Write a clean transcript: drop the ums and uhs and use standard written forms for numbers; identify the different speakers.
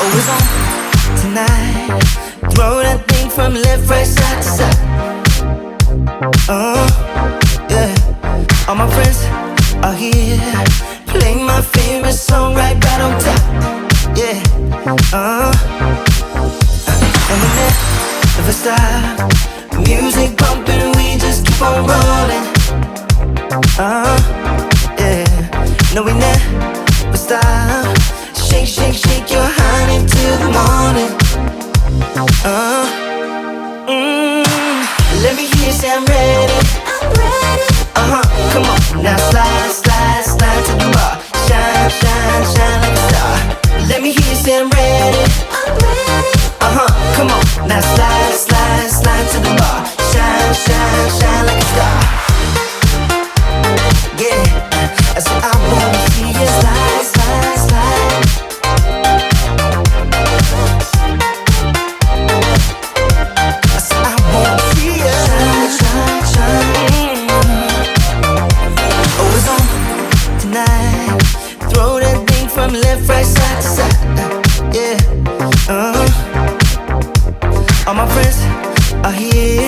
Speaker 1: Always on tonight. Throw that thing from left, right, side to side. Yeah. All my friends are here. Play my favorite song right on top. Yeah. And we never stop. Music bumping, we just keep on rolling. Yeah. No, we never stop. Shake, shake, shake your honey till the morning. Let me hear you say I'm ready. I'm ready. Come on, now slide, slide, slide to the bar. Shine, shine, shine like a star. Let me hear you say I'm ready. I'm ready. Come on, now slide, slide, slide to the bar. Shine, shine, shine like a star. Yeah, I said I wanna see you slide, slide, slide. I said I wanna see you shine, shine, shine. Always on tonight. Throw that thing from left, right, side to side. Yeah. All my friends are here.